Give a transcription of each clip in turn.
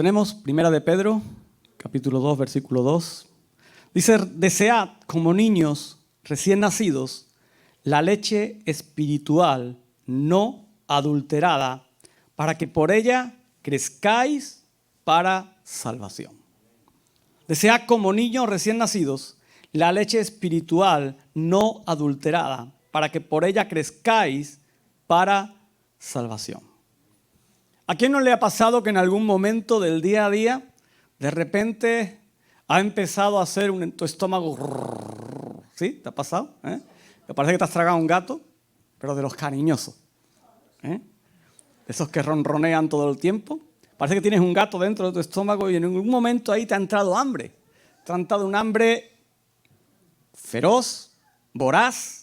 Lo tenemos, Primera de Pedro, capítulo 2, versículo 2. Dice, desead como niños recién nacidos la leche espiritual no adulterada, para que por ella crezcáis para salvación. Desead como niños recién nacidos la leche espiritual no adulterada, para que por ella crezcáis para salvación. ¿A quién no le ha pasado que en algún momento del día a día, de repente ha empezado a hacer tu estómago? ¿Sí? ¿Te ha pasado? Me parece que te has tragado un gato, pero de los cariñosos. De esos que ronronean todo el tiempo. Parece que tienes un gato dentro de tu estómago y en algún momento ahí te ha entrado hambre. Te ha entrado un hambre feroz, voraz,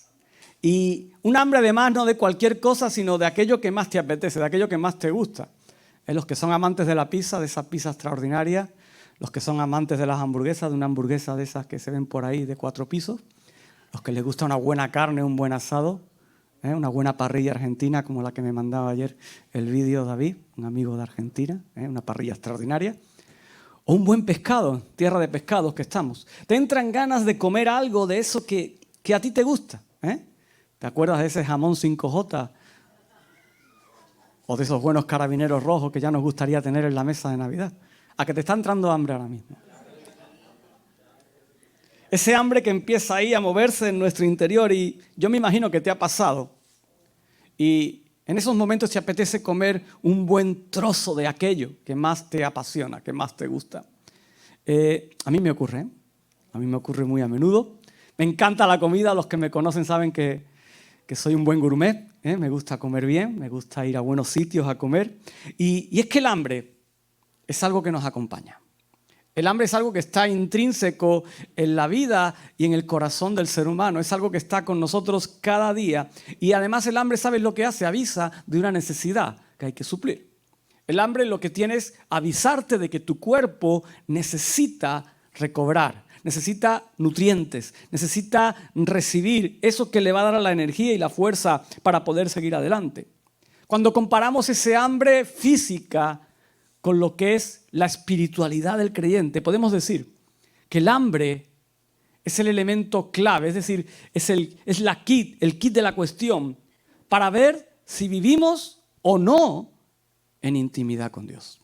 y un hambre además no de cualquier cosa, sino de aquello que más te apetece, de aquello que más te gusta. Los que son amantes de la pizza, de esa pizza extraordinaria, los que son amantes de las hamburguesas, de una hamburguesa de esas que se ven por ahí de 4 pisos, los que les gusta una buena carne, un buen asado, una buena parrilla argentina, como la que me mandaba ayer el vídeo David, un amigo de Argentina, una parrilla extraordinaria. O un buen pescado, tierra de pescados que estamos. Te entran ganas de comer algo de eso que a ti te gusta. ¿Te acuerdas de ese jamón 5J? O de esos buenos carabineros rojos que ya nos gustaría tener en la mesa de Navidad. ¿A que te está entrando hambre ahora mismo? Ese hambre que empieza ahí a moverse en nuestro interior, y yo me imagino que te ha pasado. Y en esos momentos te apetece comer un buen trozo de aquello que más te apasiona, que más te gusta. A mí me ocurre muy a menudo. Me encanta la comida, los que me conocen saben que soy un buen gourmet, me gusta comer bien, me gusta ir a buenos sitios a comer. Y es que el hambre es algo que nos acompaña. El hambre es algo que está intrínseco en la vida y en el corazón del ser humano. Es algo que está con nosotros cada día. Y además el hambre, ¿sabes lo que hace? Avisa de una necesidad que hay que suplir. El hambre lo que tiene es avisarte de que tu cuerpo necesita recobrar, necesita nutrientes, necesita recibir eso que le va a dar la energía y la fuerza para poder seguir adelante. Cuando comparamos ese hambre física con lo que es la espiritualidad del creyente, podemos decir que el hambre es el elemento clave, es decir, es el kit de la cuestión para ver si vivimos o no en intimidad con Dios.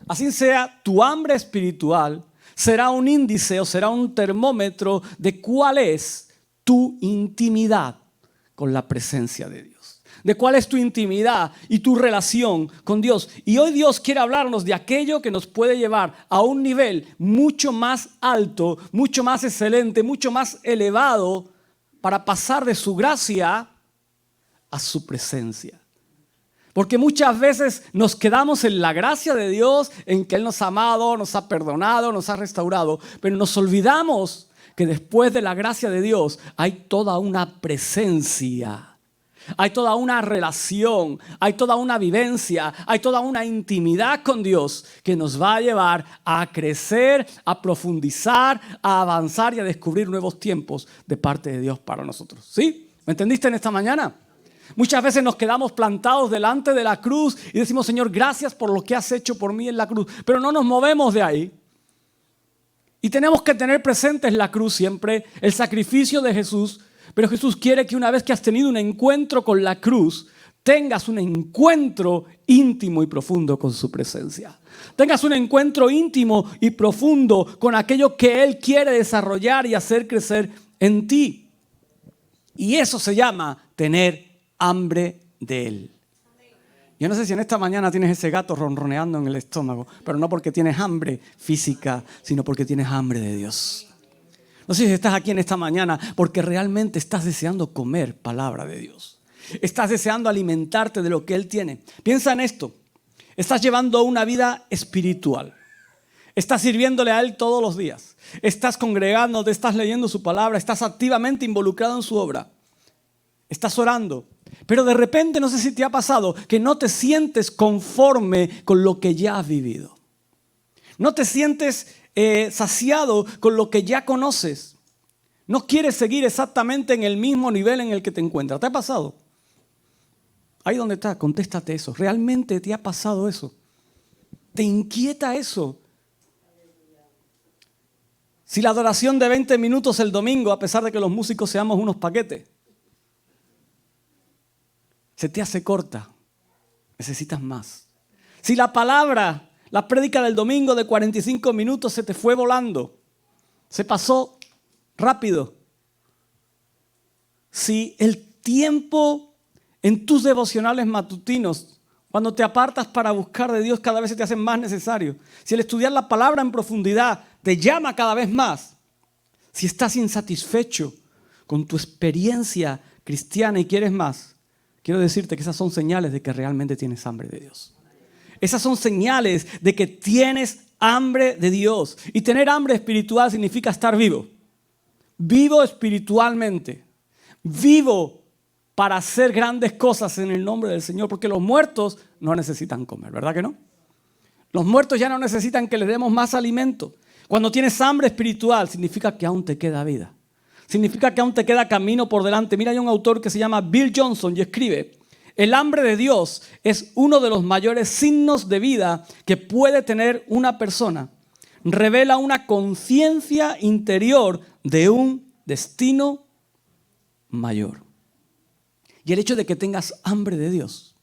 Así sea, tu hambre espiritual será un índice o será un termómetro de cuál es tu intimidad con la presencia de Dios. De cuál es tu intimidad y tu relación con Dios. Y hoy Dios quiere hablarnos de aquello que nos puede llevar a un nivel mucho más alto, mucho más excelente, mucho más elevado, para pasar de su gracia a su presencia. Porque muchas veces nos quedamos en la gracia de Dios, en que Él nos ha amado, nos ha perdonado, nos ha restaurado, pero nos olvidamos que después de la gracia de Dios hay toda una presencia. Hay toda una relación, hay toda una vivencia, hay toda una intimidad con Dios que nos va a llevar a crecer, a profundizar, a avanzar y a descubrir nuevos tiempos de parte de Dios para nosotros. ¿Sí? ¿Me entendiste en esta mañana? Muchas veces nos quedamos plantados delante de la cruz y decimos, Señor, gracias por lo que has hecho por mí en la cruz, pero no nos movemos de ahí. Y tenemos que tener presente en la cruz siempre el sacrificio de Jesús. Pero Jesús quiere que una vez que has tenido un encuentro con la cruz, tengas un encuentro íntimo y profundo con su presencia. Tengas un encuentro íntimo y profundo con aquello que Él quiere desarrollar y hacer crecer en ti. Y eso se llama tener hambre de Él. Yo no sé si en esta mañana tienes ese gato ronroneando en el estómago, pero no porque tienes hambre física, sino porque tienes hambre de Dios. No sé si estás aquí en esta mañana porque realmente estás deseando comer palabra de Dios. Estás deseando alimentarte de lo que Él tiene. Piensa en esto. Estás llevando una vida espiritual. Estás sirviéndole a Él todos los días. Estás congregándote, estás leyendo su palabra, estás activamente involucrado en su obra. Estás orando. Pero de repente, no sé si te ha pasado, que no te sientes conforme con lo que ya has vivido. No te sientes saciado con lo que ya conoces. No quieres seguir exactamente en el mismo nivel en el que te encuentras. ¿Te ha pasado? Ahí donde estás, contéstate eso. ¿Realmente te ha pasado eso? ¿Te inquieta eso? Si la adoración de 20 minutos el domingo, a pesar de que los músicos seamos unos paquetes, se te hace corta, necesitas más. Si la palabra, la prédica del domingo de 45 minutos se te fue volando, se pasó rápido. Si el tiempo en tus devocionales matutinos, cuando te apartas para buscar de Dios, cada vez se te hace más necesario. Si el estudiar la palabra en profundidad te llama cada vez más. Si estás insatisfecho con tu experiencia cristiana y quieres más, quiero decirte que esas son señales de que realmente tienes hambre de Dios. Esas son señales de que tienes hambre de Dios. Y tener hambre espiritual significa estar vivo. Vivo espiritualmente. Vivo para hacer grandes cosas en el nombre del Señor. Porque los muertos no necesitan comer, ¿verdad que no? Los muertos ya no necesitan que les demos más alimento. Cuando tienes hambre espiritual, significa que aún te queda vida. Significa que aún te queda camino por delante. Mira, hay un autor que se llama Bill Johnson y escribe: el hambre de Dios es uno de los mayores signos de vida que puede tener una persona. Revela una conciencia interior de un destino mayor. Y el hecho de que tengas hambre de Dios,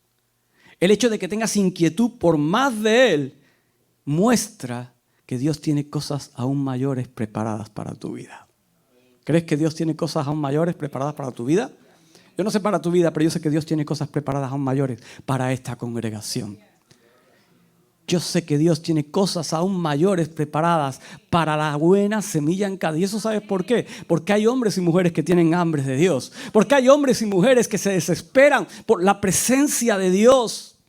el hecho de que tengas inquietud por más de Él, muestra que Dios tiene cosas aún mayores preparadas para tu vida. ¿Crees que Dios tiene cosas aún mayores preparadas para tu vida? Yo no sé para tu vida, pero yo sé que Dios tiene cosas preparadas aún mayores para esta congregación. Yo sé que Dios tiene cosas aún mayores preparadas para la buena semilla en cada. ¿Y eso sabes por qué? Porque hay hombres y mujeres que tienen hambre de Dios. Porque hay hombres y mujeres que se desesperan por la presencia de Dios.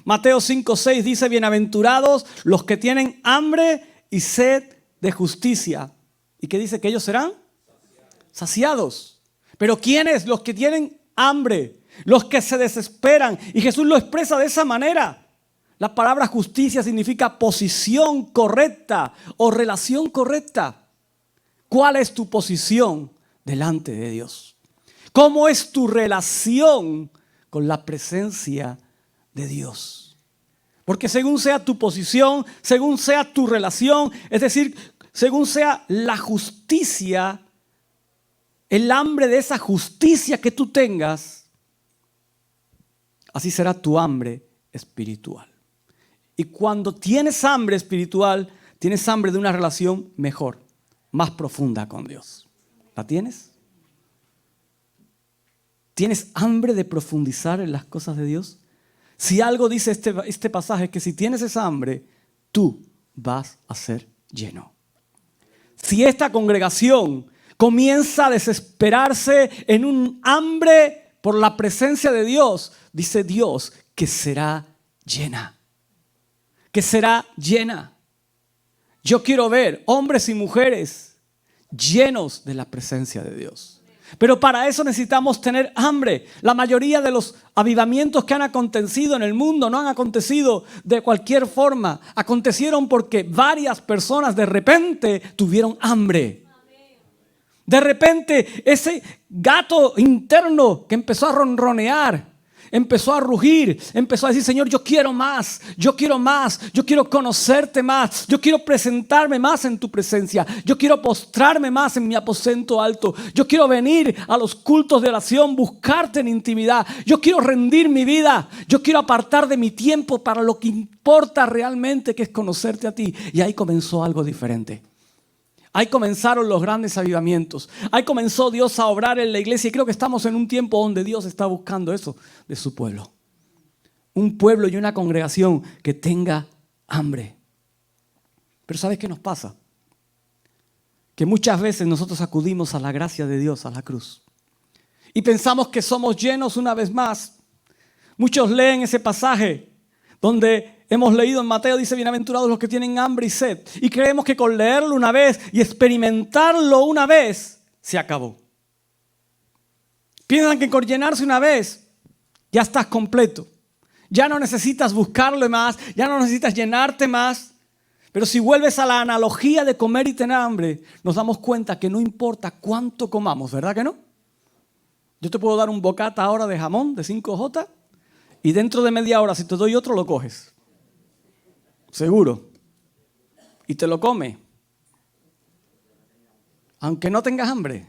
Mateo 5:6 dice: bienaventurados los que tienen hambre y sed de justicia. ¿Y qué dice? Que ellos serán saciados. Pero ¿quiénes? Los que tienen hambre, los que se desesperan. Y Jesús lo expresa de esa manera. La palabra justicia significa posición correcta o relación correcta. ¿Cuál es tu posición delante de Dios? ¿Cómo es tu relación con la presencia de Dios? Porque según sea tu posición, según sea tu relación, es decir, según sea la justicia, el hambre de esa justicia que tú tengas, así será tu hambre espiritual. Y cuando tienes hambre espiritual, tienes hambre de una relación mejor, más profunda con Dios. ¿La tienes? ¿Tienes hambre de profundizar en las cosas de Dios? Si algo dice este pasaje, es que si tienes esa hambre, tú vas a ser lleno. Si esta congregación comienza a desesperarse en un hambre por la presencia de Dios, dice Dios que será llena. Que será llena. Yo quiero ver hombres y mujeres llenos de la presencia de Dios. Pero para eso necesitamos tener hambre. La mayoría de los avivamientos que han acontecido en el mundo no han acontecido de cualquier forma. Acontecieron porque varias personas de repente tuvieron hambre. De repente ese gato interno que empezó a ronronear, empezó a rugir, empezó a decir: Señor, yo quiero más, yo quiero más, yo quiero conocerte más, yo quiero presentarme más en tu presencia, yo quiero postrarme más en mi aposento alto, yo quiero venir a los cultos de oración, buscarte en intimidad, yo quiero rendir mi vida, yo quiero apartar de mi tiempo para lo que importa realmente, que es conocerte a ti. Y ahí comenzó algo diferente. Ahí comenzaron los grandes avivamientos. Ahí comenzó Dios a obrar en la iglesia. Y creo que estamos en un tiempo donde Dios está buscando eso de su pueblo. Un pueblo y una congregación que tenga hambre. Pero ¿sabes qué nos pasa? Que muchas veces nosotros acudimos a la gracia de Dios, a la cruz. Y pensamos que somos llenos una vez más. Muchos leen ese pasaje donde hemos leído en Mateo, dice: bienaventurados los que tienen hambre y sed. Y creemos que con leerlo una vez y experimentarlo una vez, se acabó. Piensan que con llenarse una vez, ya estás completo. Ya no necesitas buscarlo más, ya no necesitas llenarte más. Pero si vuelves a la analogía de comer y tener hambre, nos damos cuenta que no importa cuánto comamos, ¿verdad que no? Yo te puedo dar un bocata ahora de jamón de 5J y dentro de media hora, si te doy otro, lo coges. seguro. Y te lo come. Aunque no tengas hambre.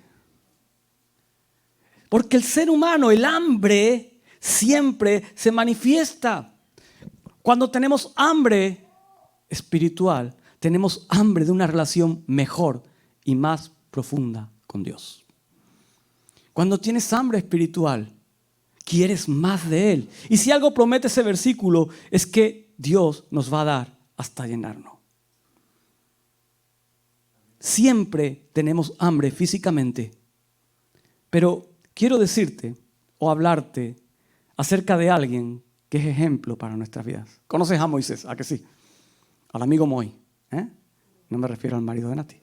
Porque el ser humano, el hambre, siempre se manifiesta. Cuando tenemos hambre espiritual, tenemos hambre de una relación mejor y más profunda con Dios. Cuando tienes hambre espiritual, quieres más de Él. Y si algo promete ese versículo, es que Dios nos va a dar hasta llenarnos. Siempre tenemos hambre físicamente, pero quiero decirte o hablarte acerca de alguien que es ejemplo para nuestras vidas. ¿Conoces a Moisés? ¿A que sí? Al amigo Moy. No me refiero al marido de Nati.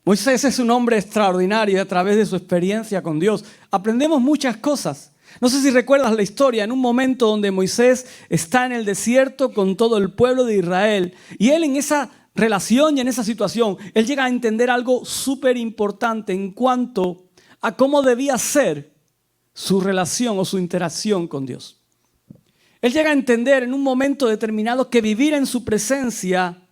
Moisés es un hombre extraordinario y a través de su experiencia con Dios aprendemos muchas cosas. No sé si recuerdas la historia, en un momento donde Moisés está en el desierto con todo el pueblo de Israel y él en esa relación y en esa situación, él llega a entender algo súper importante en cuanto a cómo debía ser su relación o su interacción con Dios. Él llega a entender en un momento determinado que vivir en su presencia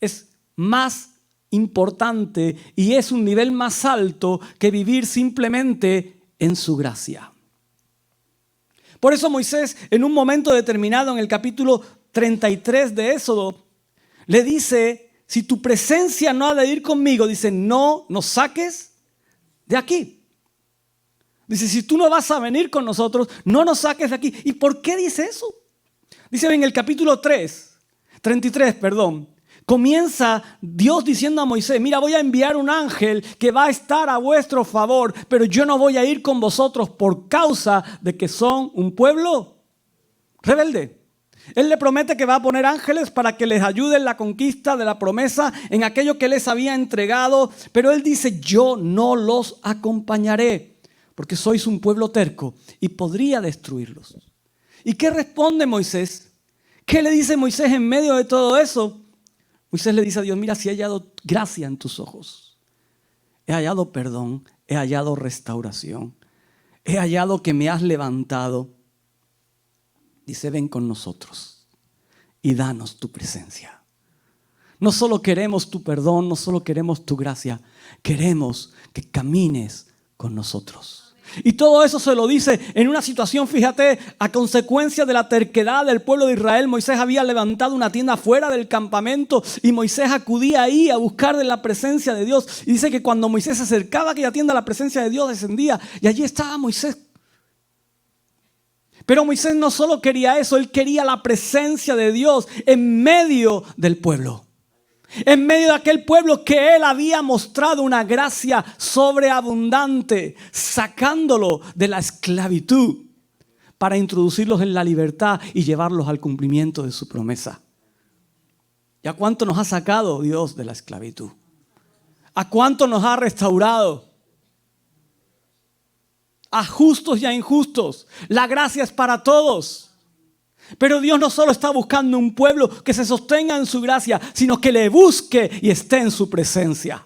es más importante y es un nivel más alto que vivir simplemente en su gracia. Por eso Moisés, en un momento determinado en el capítulo 33 de Éxodo, le dice, si tu presencia no ha de ir conmigo, dice, no nos saques de aquí. Dice, si tú no vas a venir con nosotros, no nos saques de aquí. ¿Y por qué dice eso? Dice en el capítulo 33, comienza Dios diciendo a Moisés, mira, voy a enviar un ángel que va a estar a vuestro favor, pero yo no voy a ir con vosotros por causa de que son un pueblo rebelde. Él le promete que va a poner ángeles para que les ayuden en la conquista de la promesa, en aquello que les había entregado. Pero él dice, yo no los acompañaré, porque sois un pueblo terco y podría destruirlos. ¿Y qué responde Moisés? ¿Qué le dice Moisés en medio de todo eso? Moisés le dice a Dios, mira, si he hallado gracia en tus ojos, he hallado perdón, he hallado restauración, he hallado que me has levantado. Dice, ven con nosotros y danos tu presencia. No solo queremos tu perdón, no solo queremos tu gracia, queremos que camines con nosotros. Y todo eso se lo dice en una situación, fíjate, a consecuencia de la terquedad del pueblo de Israel. Moisés había levantado una tienda fuera del campamento y Moisés acudía ahí a buscar de la presencia de Dios. Y dice que cuando Moisés se acercaba a aquella tienda, la presencia de Dios descendía y allí estaba Moisés. Pero Moisés no solo quería eso, él quería la presencia de Dios en medio del pueblo. En medio de aquel pueblo que él había mostrado una gracia sobreabundante, sacándolo de la esclavitud para introducirlos en la libertad y llevarlos al cumplimiento de su promesa. ¿Y a cuánto nos ha sacado Dios de la esclavitud? ¿A cuánto nos ha restaurado? A justos y a injustos. La gracia es para todos. Pero Dios no solo está buscando un pueblo que se sostenga en su gracia, sino que le busque y esté en su presencia.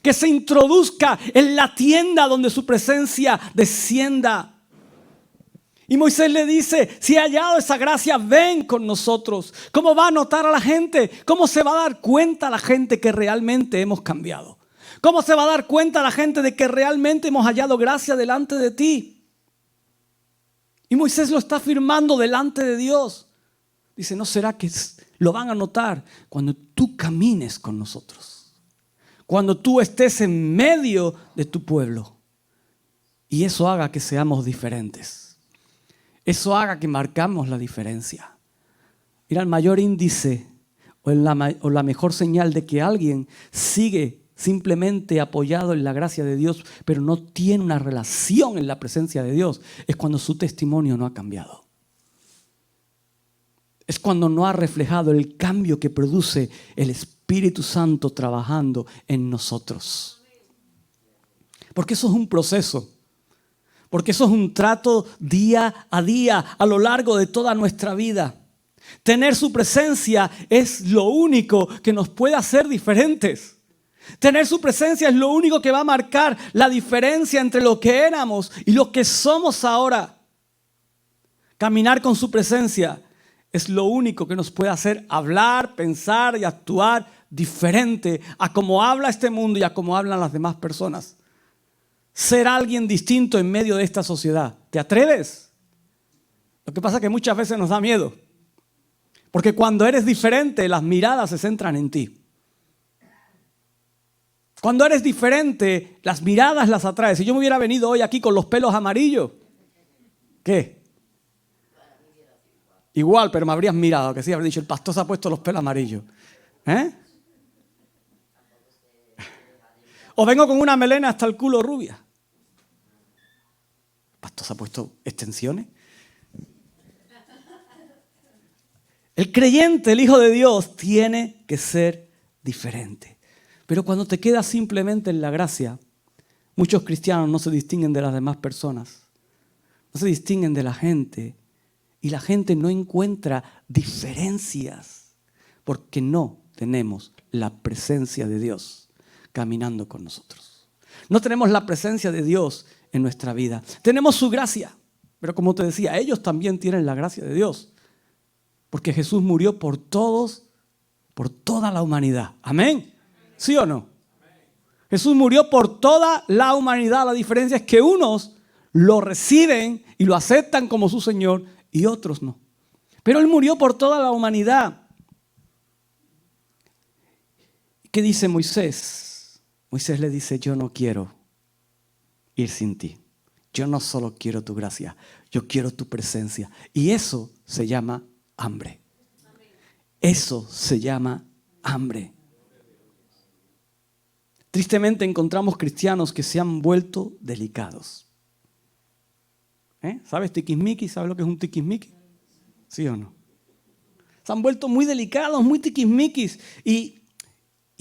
Que se introduzca en la tienda donde su presencia descienda. Y Moisés le dice, si he hallado esa gracia, ven con nosotros. ¿Cómo va a notar a la gente? ¿Cómo se va a dar cuenta la gente que realmente hemos cambiado? ¿Cómo se va a dar cuenta la gente de que realmente hemos hallado gracia delante de ti? Y Moisés lo está afirmando delante de Dios. Dice, ¿no será que lo van a notar cuando tú camines con nosotros? Cuando tú estés en medio de tu pueblo. Y eso haga que seamos diferentes. Eso haga que marcamos la diferencia. Mira, el mayor índice o la mejor señal de que alguien sigue simplemente apoyado en la gracia de Dios, pero no tiene una relación en la presencia de Dios, es cuando su testimonio no ha cambiado. Es cuando no ha reflejado el cambio que produce el Espíritu Santo trabajando en nosotros. Porque eso es un proceso. Porque eso es un trato día a día a lo largo de toda nuestra vida. Tener su presencia es lo único que nos puede hacer diferentes. Tener su presencia es lo único que va a marcar la diferencia entre lo que éramos y lo que somos ahora. Caminar con su presencia es lo único que nos puede hacer hablar, pensar y actuar diferente a cómo habla este mundo y a cómo hablan las demás personas. Ser alguien distinto en medio de esta sociedad. ¿Te atreves? Lo que pasa es que muchas veces nos da miedo. Porque cuando eres diferente, las miradas se centran en ti. Cuando eres diferente, las miradas las atraes. Si yo me hubiera venido hoy aquí con los pelos amarillos, ¿qué? Igual, pero me habrías mirado, que sí, habría dicho, el pastor se ha puesto los pelos amarillos. O vengo con una melena hasta el culo rubia. ¿El pastor se ha puesto extensiones? El creyente, el Hijo de Dios, tiene que ser diferente. Pero cuando te quedas simplemente en la gracia, muchos cristianos no se distinguen de las demás personas. No se distinguen de la gente. Y la gente no encuentra diferencias porque no tenemos la presencia de Dios caminando con nosotros. No tenemos la presencia de Dios en nuestra vida. Tenemos su gracia, pero como te decía, ellos también tienen la gracia de Dios. Porque Jesús murió por todos, por toda la humanidad. ¿Amén? ¿Sí o no? Jesús murió por toda la humanidad. La diferencia es que unos lo reciben y lo aceptan como su Señor y otros no. Pero Él murió por toda la humanidad. ¿Qué dice Moisés? Moisés le dice, yo no quiero ir sin ti. Yo no solo quiero tu gracia, yo quiero tu presencia. Y eso se llama hambre. Eso se llama hambre. Tristemente encontramos cristianos que se han vuelto delicados. ¿Sabes tiquismiquis? ¿Sabes lo que es un tiquismiquis? ¿Sí o no? Se han vuelto muy delicados, muy tiquismiquis y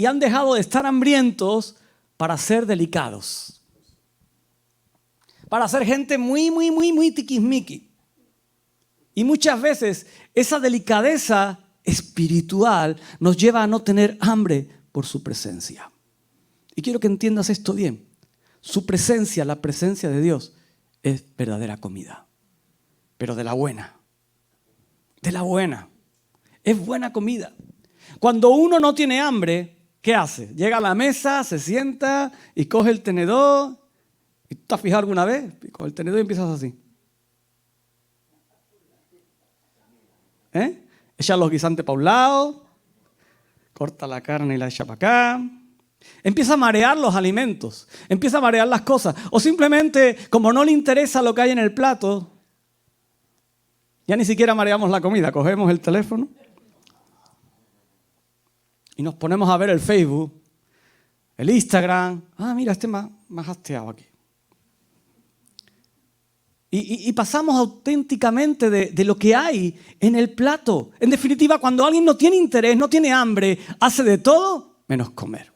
han dejado de estar hambrientos para ser delicados. Para ser gente muy tiquismiquis. Y muchas veces esa delicadeza espiritual nos lleva a no tener hambre por su presencia. Y quiero que entiendas esto bien. Su presencia, la presencia de Dios, es verdadera comida. Pero de la buena. De la buena. Es buena comida. Cuando uno no tiene hambre, ¿qué hace? Llega a la mesa, se sienta y coge el tenedor. ¿Y tú te has fijado alguna vez? Con el tenedor y empiezas así. Echa los guisantes para un lado, corta la carne y la echa para acá. Empieza a marear los alimentos, empieza a marear las cosas. O simplemente, como no le interesa lo que hay en el plato, ya ni siquiera mareamos la comida. Cogemos el teléfono y nos ponemos a ver el Facebook, el Instagram. Mira, este más hasteado aquí. Y pasamos auténticamente de lo que hay en el plato. En definitiva, cuando alguien no tiene interés, no tiene hambre, hace de todo menos comer.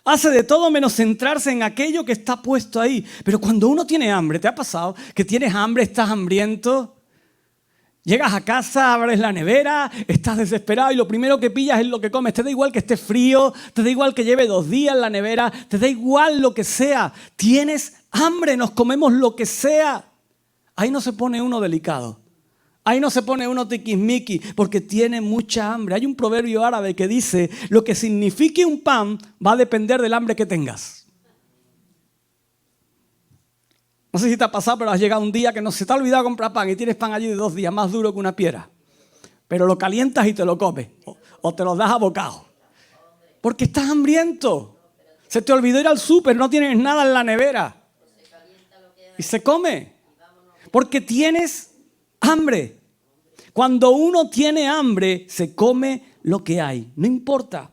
Hace de todo menos centrarse en aquello que está puesto ahí. Pero cuando uno tiene hambre, ¿te ha pasado que tienes hambre, estás hambriento? Llegas a casa, abres la nevera, estás desesperado y lo primero que pillas es lo que comes. Te da igual que esté frío, te da igual que lleve 2 días en la nevera, te da igual lo que sea. Tienes hambre, nos comemos lo que sea. Ahí no se pone uno delicado. Ahí no se pone uno tiquismiqui porque tiene mucha hambre. Hay un proverbio árabe que dice, lo que signifique un pan va a depender del hambre que tengas. No sé si te ha pasado, pero has llegado un día que no se te ha olvidado comprar pan y tienes pan allí de 2 días, más duro que una piedra. Pero lo calientas y te lo comes o te lo das a bocado. Porque estás hambriento. Se te olvidó ir al súper, no tienes nada en la nevera. Y se come. Porque tienes hambre. Cuando uno tiene hambre, se come lo que hay. No importa.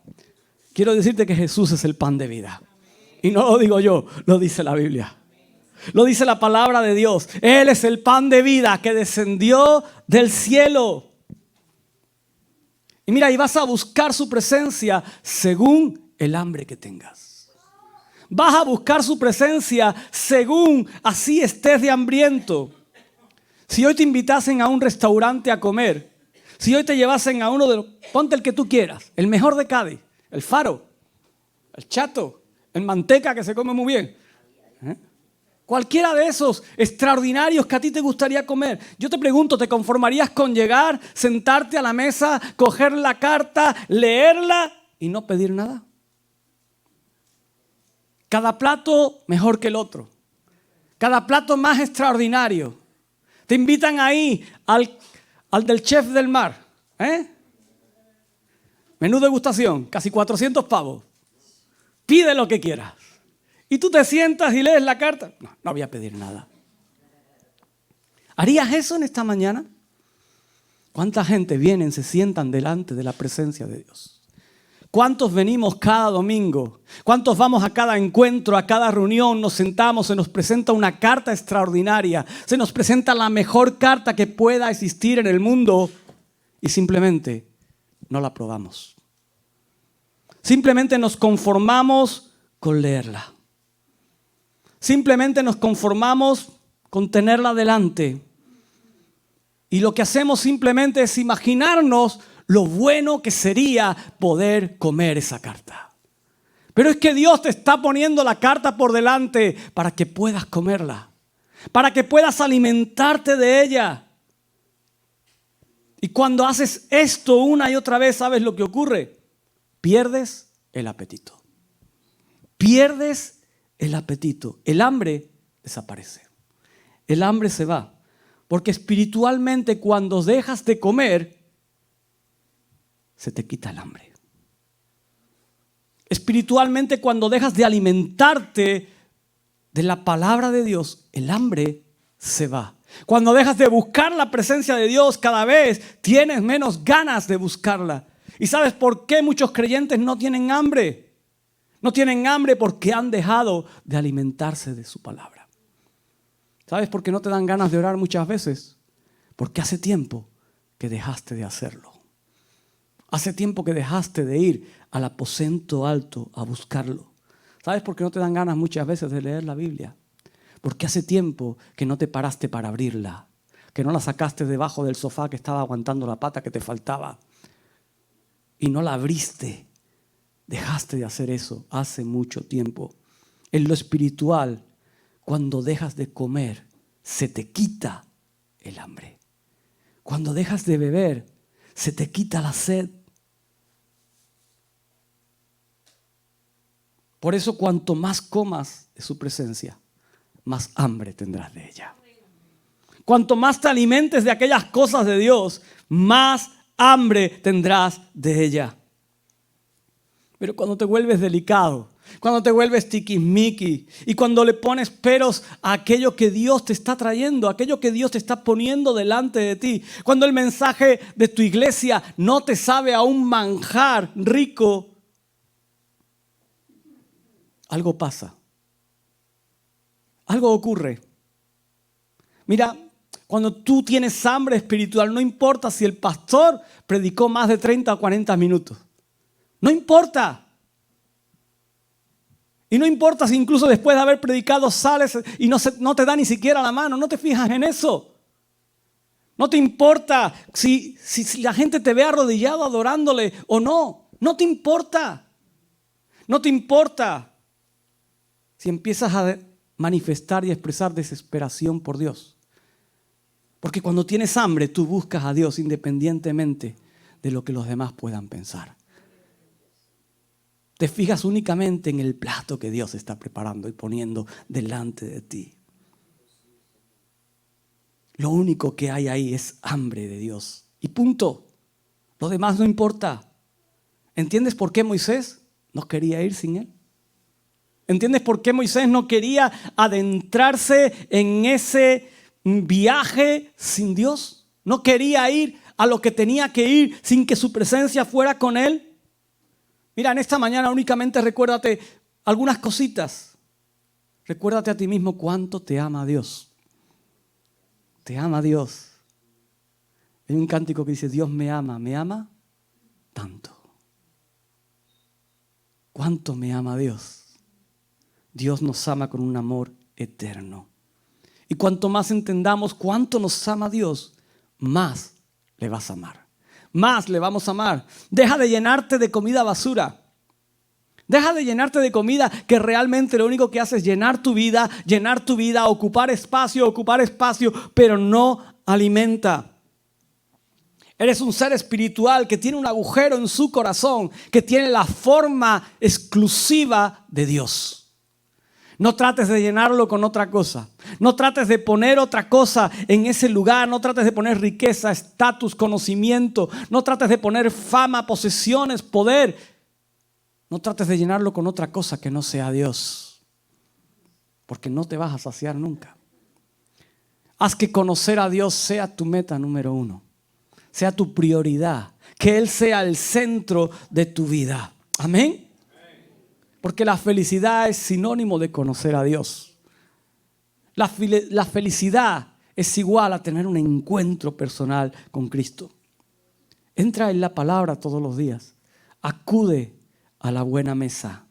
Quiero decirte que Jesús es el pan de vida. Y no lo digo yo, lo dice la Biblia. Lo dice la palabra de Dios. Él es el pan de vida que descendió del cielo. Y mira, y vas a buscar su presencia según el hambre que tengas. Vas a buscar su presencia según así estés de hambriento. Si hoy te invitasen a un restaurante a comer, si hoy te llevasen a uno de los, ponte el que tú quieras, el mejor de Cádiz, el Faro, el Chato, el Manteca que se come muy bien. Cualquiera de esos extraordinarios que a ti te gustaría comer. Yo te pregunto, ¿te conformarías con llegar, sentarte a la mesa, coger la carta, leerla y no pedir nada? Cada plato mejor que el otro. Cada plato más extraordinario. Te invitan ahí al del chef del mar. Menú degustación, casi 400 pavos. Pide lo que quieras. Y tú te sientas y lees la carta. No voy a pedir nada. ¿Harías eso en esta mañana? ¿Cuánta gente viene, se sientan delante de la presencia de Dios? ¿Cuántos venimos cada domingo? ¿Cuántos vamos a cada encuentro, a cada reunión? Nos sentamos, se nos presenta una carta extraordinaria. Se nos presenta la mejor carta que pueda existir en el mundo y simplemente no la probamos. Simplemente nos conformamos con leerla. Simplemente nos conformamos con tenerla delante. Y lo que hacemos simplemente es imaginarnos lo bueno que sería poder comer esa carta. Pero es que Dios te está poniendo la carta por delante para que puedas comerla, para que puedas alimentarte de ella. Y cuando haces esto una y otra vez, ¿sabes lo que ocurre? Pierdes el apetito. Pierdes el apetito. El hambre desaparece. El hambre se va. Porque espiritualmente cuando dejas de comer, se te quita el hambre. Espiritualmente cuando dejas de alimentarte de la palabra de Dios, el hambre se va. Cuando dejas de buscar la presencia de Dios, cada vez tienes menos ganas de buscarla. ¿Y sabes por qué muchos creyentes no tienen hambre? No tienen hambre porque han dejado de alimentarse de su palabra. ¿Sabes por qué no te dan ganas de orar muchas veces? Porque hace tiempo que dejaste de hacerlo. Hace tiempo que dejaste de ir al aposento alto a buscarlo. ¿Sabes por qué no te dan ganas muchas veces de leer la Biblia? Porque hace tiempo que no te paraste para abrirla, que no la sacaste debajo del sofá que estaba aguantando la pata que te faltaba y no la abriste. Dejaste de hacer eso hace mucho tiempo. En lo espiritual, cuando dejas de comer, se te quita el hambre. Cuando dejas de beber, se te quita la sed. Por eso, cuanto más comas de su presencia, más hambre tendrás de ella. Cuanto más te alimentes de aquellas cosas de Dios, más hambre tendrás de ella. Pero cuando te vuelves delicado, cuando te vuelves tiquismiqui y cuando le pones peros a aquello que Dios te está trayendo, aquello que Dios te está poniendo delante de ti, cuando el mensaje de tu iglesia no te sabe a un manjar rico, algo pasa. Algo ocurre. Mira, cuando tú tienes hambre espiritual, no importa si el pastor predicó más de 30 o 40 minutos. No importa. Y no importa si incluso después de haber predicado sales y no te da ni siquiera la mano. No te fijas en eso. No te importa si la gente te ve arrodillado adorándole o no. No te importa. No te importa si empiezas a manifestar y expresar desesperación por Dios. Porque cuando tienes hambre, tú buscas a Dios independientemente de lo que los demás puedan pensar. Te fijas únicamente en el plato que Dios está preparando y poniendo delante de ti. Lo único que hay ahí es hambre de Dios. Y punto. Lo demás no importa. ¿Entiendes por qué Moisés no quería ir sin él? ¿Entiendes por qué Moisés no quería adentrarse en ese viaje sin Dios? No quería ir a lo que tenía que ir sin que su presencia fuera con él. Mira, en esta mañana únicamente recuérdate algunas cositas. Recuérdate a ti mismo cuánto te ama Dios. Te ama Dios. Hay un cántico que dice, Dios me ama tanto. ¿Cuánto me ama Dios? Dios nos ama con un amor eterno. Y cuanto más entendamos cuánto nos ama Dios, más le vas a amar. Más le vamos a amar. Deja de llenarte de comida basura. Deja de llenarte de comida que realmente lo único que hace es llenar tu vida, ocupar espacio, pero no alimenta. Eres un ser espiritual que tiene un agujero en su corazón, que tiene la forma exclusiva de Dios. No trates de llenarlo con otra cosa. No trates de poner otra cosa en ese lugar. No trates de poner riqueza, estatus, conocimiento. No trates de poner fama, posesiones, poder. No trates de llenarlo con otra cosa que no sea Dios. Porque no te vas a saciar nunca. Haz que conocer a Dios sea tu meta número 1. Sea tu prioridad. Que Él sea el centro de tu vida. Amén. Porque la felicidad es sinónimo de conocer a Dios. La felicidad es igual a tener un encuentro personal con Cristo. Entra en la palabra todos los días. Acude a la buena mesa.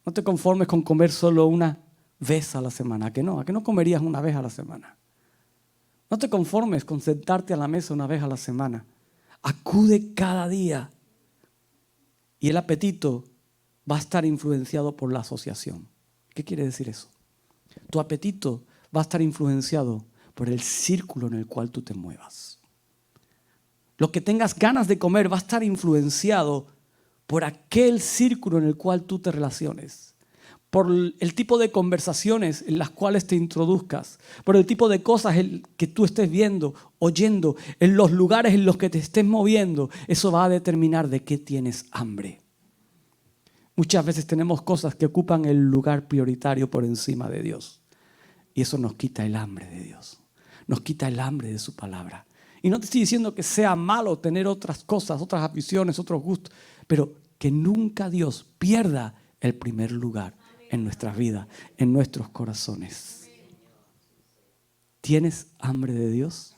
No te conformes con comer solo una vez a la semana. ¿A qué no? ¿A qué no comerías una vez a la semana? No te conformes con sentarte a la mesa una vez a la semana. Acude cada día. Y el apetito va a estar influenciado por la asociación. ¿Qué quiere decir eso? Tu apetito va a estar influenciado por el círculo en el cual tú te muevas. Lo que tengas ganas de comer va a estar influenciado por aquel círculo en el cual tú te relaciones, por el tipo de conversaciones en las cuales te introduzcas, por el tipo de cosas que tú estés viendo, oyendo, en los lugares en los que te estés moviendo. Eso va a determinar de qué tienes hambre. Muchas veces tenemos cosas que ocupan el lugar prioritario por encima de Dios. Y eso nos quita el hambre de Dios. Nos quita el hambre de su palabra. Y no te estoy diciendo que sea malo tener otras cosas, otras aficiones, otros gustos, pero que nunca Dios pierda el primer lugar en nuestras vidas, en nuestros corazones. ¿Tienes hambre de Dios?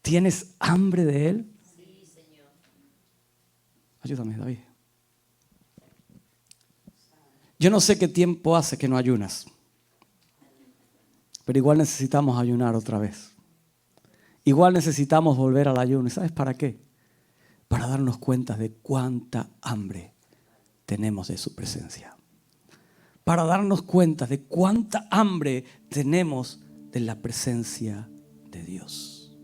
¿Tienes hambre de Él? Ayúdame, David. Yo no sé qué tiempo hace que no ayunas, pero igual necesitamos ayunar otra vez. Igual necesitamos volver al ayuno. ¿Y sabes para qué? Para darnos cuenta de cuánta hambre tenemos de su presencia. Para darnos cuenta de cuánta hambre tenemos de la presencia de Dios.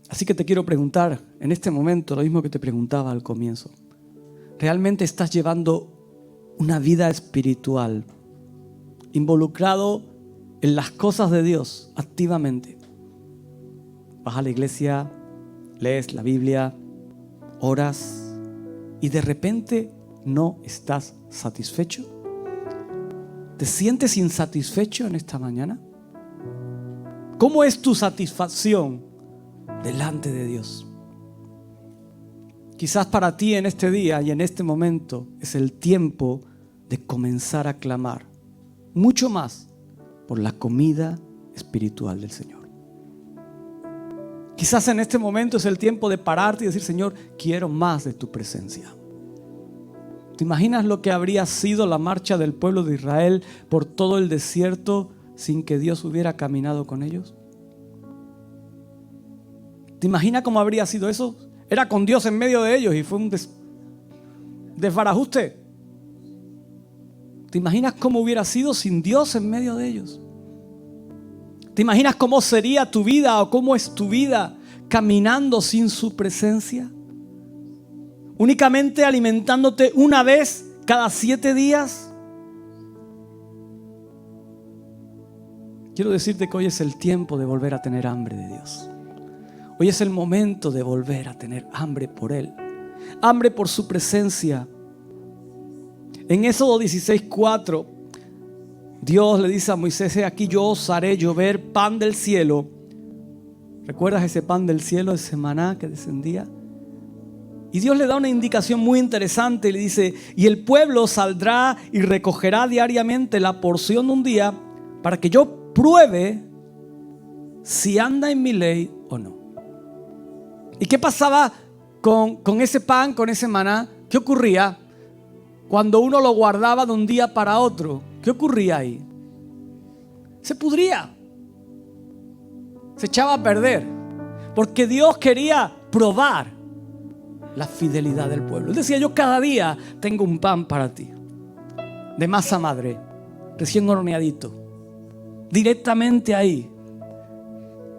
Así que te quiero preguntar en este momento lo mismo que te preguntaba al comienzo. ¿Realmente estás llevando una vida espiritual, involucrado en las cosas de Dios activamente? Vas a la iglesia, lees la Biblia, oras y de repente no estás satisfecho. ¿Te sientes insatisfecho en esta mañana? ¿Cómo es tu satisfacción delante de Dios? Quizás para ti en este día y en este momento es el tiempo de comenzar a clamar mucho más por la comida espiritual del Señor. Quizás en este momento es el tiempo de pararte y decir: Señor, quiero más de tu presencia. ¿Te imaginas lo que habría sido la marcha del pueblo de Israel por todo el desierto sin que Dios hubiera caminado con ellos? ¿Te imaginas cómo habría sido eso? Era con Dios en medio de ellos y fue un desbarajuste. ¿Te imaginas cómo hubiera sido sin Dios en medio de ellos? ¿Te imaginas cómo sería tu vida o cómo es tu vida caminando sin su presencia? Únicamente alimentándote una vez cada 7 días. Quiero decirte que hoy es el tiempo de volver a tener hambre de Dios. Hoy es el momento de volver a tener hambre por Él, hambre por su presencia. En Éxodo 16:4, Dios le dice a Moisés: aquí yo os haré llover pan del cielo. ¿Recuerdas ese pan del cielo, ese maná que descendía? Y Dios le da una indicación muy interesante y le dice: y el pueblo saldrá y recogerá diariamente la porción de un día para que yo pruebe si anda en mi ley o no. ¿Y qué pasaba con ese pan, con ese maná? ¿Qué ocurría cuando uno lo guardaba de un día para otro? ¿Qué ocurría ahí? Se pudría, se echaba a perder, porque Dios quería probar la fidelidad del pueblo. Él decía, yo cada día tengo un pan para ti, de masa madre, recién horneadito, directamente ahí,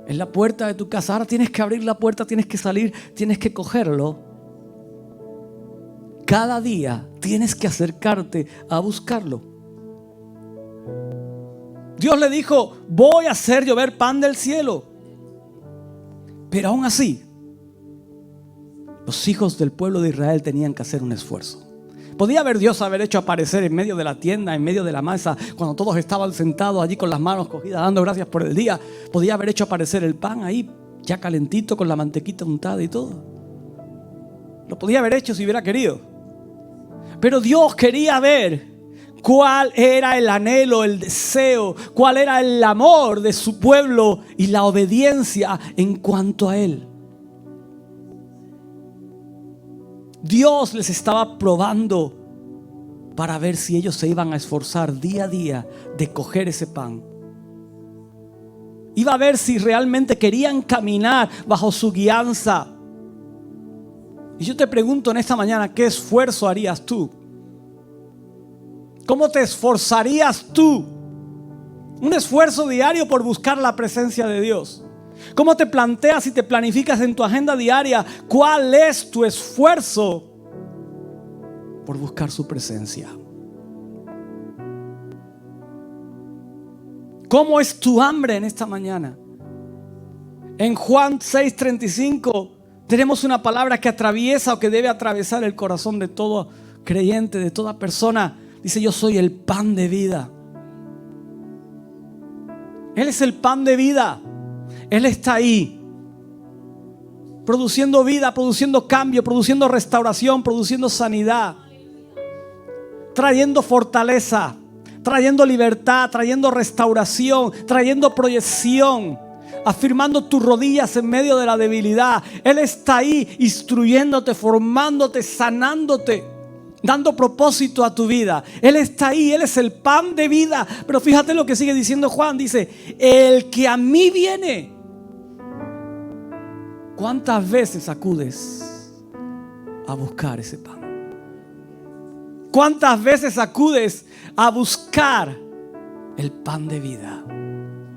en la puerta de tu casa. Ahora tienes que abrir la puerta, tienes que salir, tienes que cogerlo. Cada día tienes que acercarte a buscarlo. Dios le dijo, voy a hacer llover pan del cielo. Pero aún así, los hijos del pueblo de Israel tenían que hacer un esfuerzo. Podía Dios haber hecho aparecer en medio de la tienda, en medio de la mesa, cuando todos estaban sentados allí con las manos cogidas, dando gracias por el día. Podía haber hecho aparecer el pan ahí, ya calentito, con la mantequita untada y todo. Lo podía haber hecho si hubiera querido. Pero Dios quería ver cuál era el anhelo, el deseo, cuál era el amor de su pueblo y la obediencia en cuanto a Él. Dios les estaba probando para ver si ellos se iban a esforzar día a día de coger ese pan. Iba a ver si realmente querían caminar bajo su guianza. Y yo te pregunto en esta mañana, ¿qué esfuerzo harías tú? ¿Cómo te esforzarías tú? Un esfuerzo diario por buscar la presencia de Dios. ¿Cómo te planteas y te planificas en tu agenda diaria? ¿Cuál es tu esfuerzo por buscar su presencia? ¿Cómo es tu hambre en esta mañana? En Juan 6:35 tenemos una palabra que atraviesa o que debe atravesar el corazón de todo creyente, de toda persona. Dice, yo soy el pan de vida. Él es el pan de vida. Él está ahí, produciendo vida, produciendo cambio, produciendo restauración, produciendo sanidad, trayendo fortaleza, trayendo libertad, trayendo restauración, trayendo proyección, afirmando tus rodillas en medio de la debilidad. Él está ahí instruyéndote, formándote, sanándote, dando propósito a tu vida. Él está ahí, Él es el pan de vida. Pero fíjate lo que sigue diciendo Juan. Dice, el que a mí viene. ¿Cuántas veces acudes a buscar ese pan? ¿Cuántas veces acudes a buscar el pan de vida?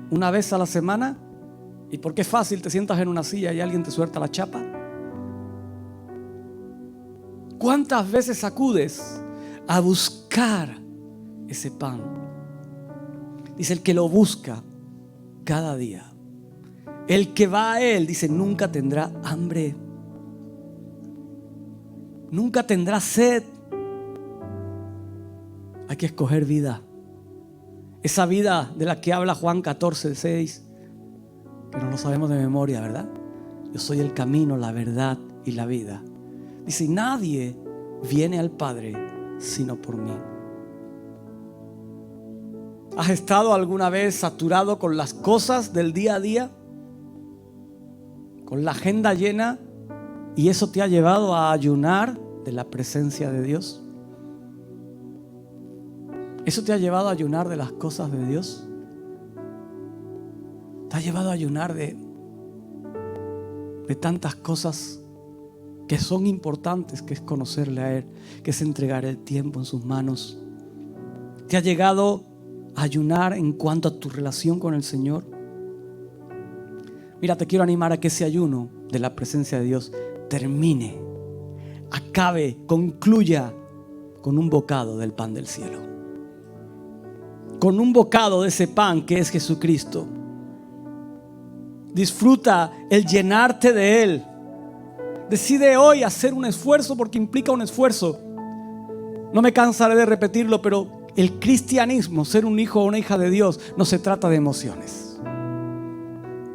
¿Una vez a la semana? ¿Y por qué es fácil? Te sientas en una silla y alguien te suelta la chapa. ¿Cuántas veces acudes a buscar ese pan? Dice, el que lo busca cada día, el que va a Él, dice, nunca tendrá hambre, nunca tendrá sed. Hay que escoger vida. Esa vida de la que habla Juan 14:6, que no lo sabemos de memoria, ¿verdad? Yo soy el camino, la verdad y la vida. Dice, nadie viene al Padre sino por mí. ¿Has estado alguna vez saturado con las cosas del día a día? Con la agenda llena, y eso te ha llevado a ayunar de la presencia de Dios. ¿Eso te ha llevado a ayunar de las cosas de Dios? ¿Te ha llevado a ayunar de tantas cosas que son importantes, que es conocerle a Él, que es entregar el tiempo en sus manos? ¿Te ha llegado a ayunar en cuanto a tu relación con el Señor? Mira, te quiero animar a que ese ayuno de la presencia de Dios termine, acabe, concluya con un bocado del pan del cielo, con un bocado de ese pan que es Jesucristo. Disfruta el llenarte de Él. Decide hoy hacer un esfuerzo, porque implica un esfuerzo. No me cansaré de repetirlo, pero el cristianismo, ser un hijo o una hija de Dios, no se trata de emociones.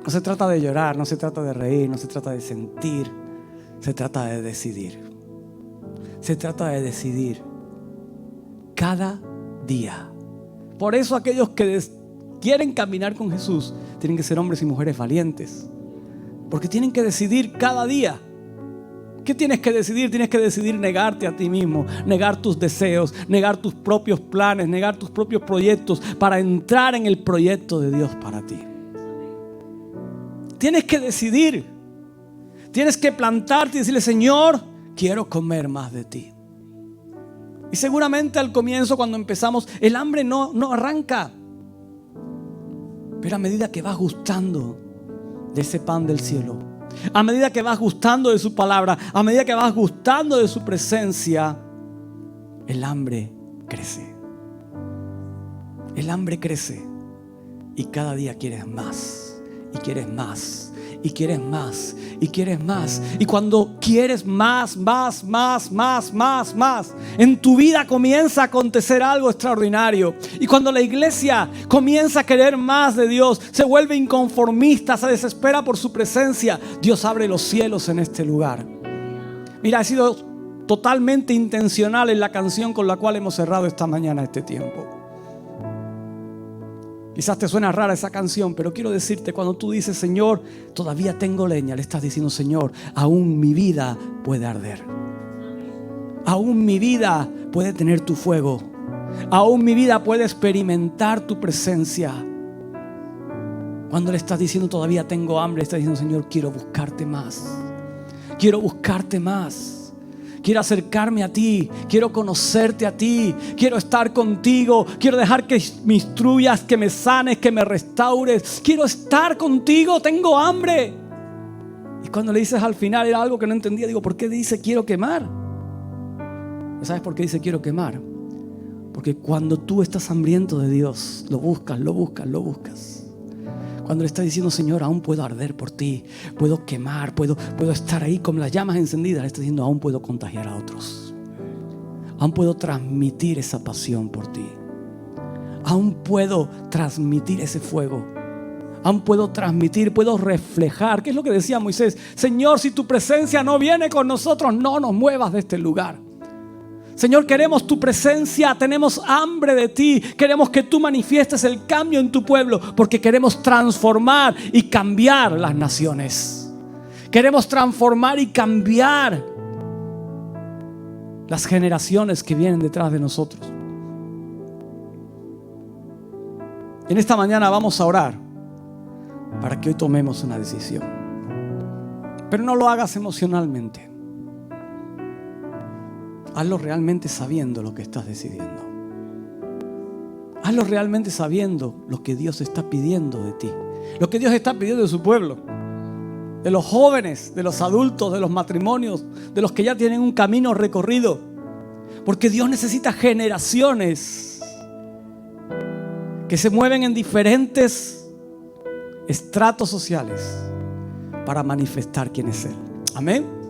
No se trata de llorar, no se trata de reír, no se trata de sentir. Se trata de decidir. Se trata de decidir cada día. Por eso aquellos que quieren caminar con Jesús tienen que ser hombres y mujeres valientes, porque tienen que decidir cada día. ¿Qué tienes que decidir? Tienes que decidir negarte a ti mismo, negar tus deseos, negar tus propios planes, negar tus propios proyectos para entrar en el proyecto de Dios para ti. Tienes que decidir. Tienes que plantarte y decirle, Señor, quiero comer más de ti. Y seguramente al comienzo, cuando empezamos, el hambre no arranca. Pero a medida que vas gustando de ese pan del cielo, a medida que vas gustando de su palabra, a medida que vas gustando de su presencia, el hambre crece. El hambre crece y cada día quieres más y quieres más y quieres más y quieres más. Y cuando quieres más, en tu vida comienza a acontecer algo extraordinario. Y cuando la iglesia comienza a querer más de Dios, se vuelve inconformista, se desespera por su presencia, Dios abre los cielos en este lugar. Mira, ha sido totalmente intencional en la canción con la cual hemos cerrado esta mañana este tiempo. Quizás te suena rara esa canción, pero quiero decirte, cuando tú dices, Señor, todavía tengo leña, le estás diciendo, Señor, aún mi vida puede arder. Aún mi vida puede tener tu fuego. Aún mi vida puede experimentar tu presencia. Cuando le estás diciendo, todavía tengo hambre, le estás diciendo, Señor, quiero buscarte más. Quiero buscarte más. Quiero acercarme a ti, quiero conocerte a ti, quiero estar contigo, quiero dejar que me instruyas, que me sanes, que me restaures. Quiero estar contigo, tengo hambre. Y cuando le dices al final, era algo que no entendía, digo, ¿por qué dice quiero quemar? ¿Sabes por qué dice quiero quemar? Porque cuando tú estás hambriento de Dios, lo buscas. Cuando le estás diciendo, Señor, aún puedo arder por ti, puedo quemar, puedo estar ahí con las llamas encendidas, le estás diciendo, aún puedo contagiar a otros. Aún puedo transmitir esa pasión por ti. Aún puedo transmitir ese fuego. Aún puedo transmitir, puedo reflejar. ¿Qué es lo que decía Moisés? Señor, si tu presencia no viene con nosotros, no nos muevas de este lugar. Señor, queremos tu presencia, tenemos hambre de ti, queremos que tú manifiestes el cambio en tu pueblo, porque queremos transformar y cambiar las naciones. Queremos transformar y cambiar las generaciones que vienen detrás de nosotros. En esta mañana vamos a orar para que hoy tomemos una decisión. Pero no lo hagas emocionalmente. Hazlo realmente sabiendo lo que estás decidiendo. Hazlo realmente sabiendo lo que Dios está pidiendo de ti. Lo que Dios está pidiendo de su pueblo. De los jóvenes, de los adultos, de los matrimonios, de los que ya tienen un camino recorrido. Porque Dios necesita generaciones que se mueven en diferentes estratos sociales para manifestar quién es Él. Amén.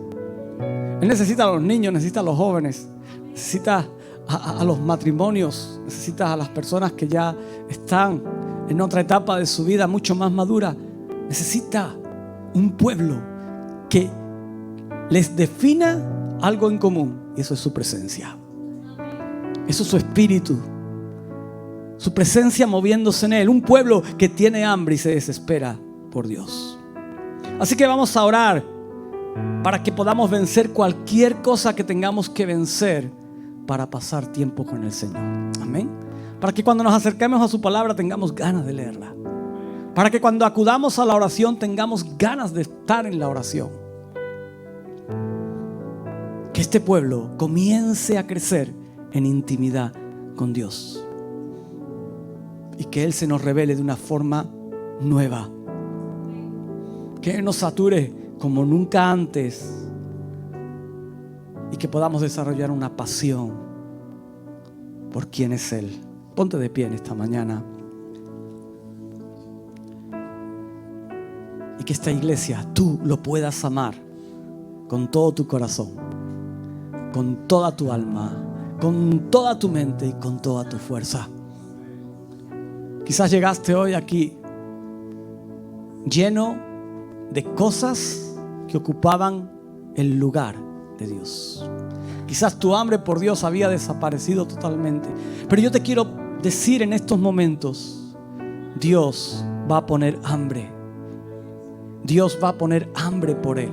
Él necesita a los niños, necesita a los jóvenes, necesita a los matrimonios, necesita a las personas que ya están en otra etapa de su vida mucho más madura. Necesita un pueblo que les defina algo en común, y eso es su presencia. Eso es su espíritu, su presencia moviéndose en él. Un pueblo que tiene hambre y se desespera por Dios. Así que vamos a orar para que podamos vencer cualquier cosa que tengamos que vencer para pasar tiempo con el Señor. Amén. Para que cuando nos acerquemos a su palabra tengamos ganas de leerla. Para que cuando acudamos a la oración tengamos ganas de estar en la oración. Que este pueblo comience a crecer en intimidad con Dios. Y que Él se nos revele de una forma nueva. Que Él nos sature como nunca antes, y que podamos desarrollar una pasión por quién es Él. Ponte de pie en esta mañana y que esta iglesia tú lo puedas amar con todo tu corazón, con toda tu alma, con toda tu mente y con toda tu fuerza. Quizás llegaste hoy aquí lleno de cosas que ocupaban el lugar de Dios. Quizás tu hambre por Dios había desaparecido totalmente. Pero yo te quiero decir en estos momentos, Dios va a poner hambre. Dios va a poner hambre por Él.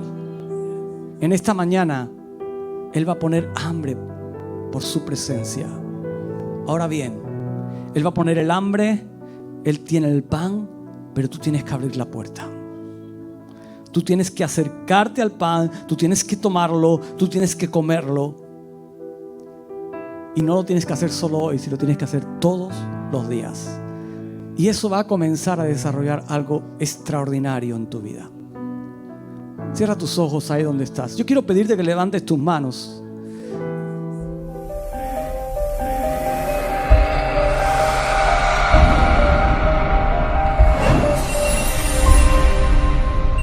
En esta mañana, Él va a poner hambre por su presencia. Ahora bien, Él va a poner el hambre, Él tiene el pan, pero tú tienes que abrir la puerta. Tú tienes que acercarte al pan, tú tienes que tomarlo, tú tienes que comerlo. Y no lo tienes que hacer solo hoy, sino lo tienes que hacer todos los días. Y eso va a comenzar a desarrollar algo extraordinario en tu vida. Cierra tus ojos ahí donde estás. Yo quiero pedirte que levantes tus manos.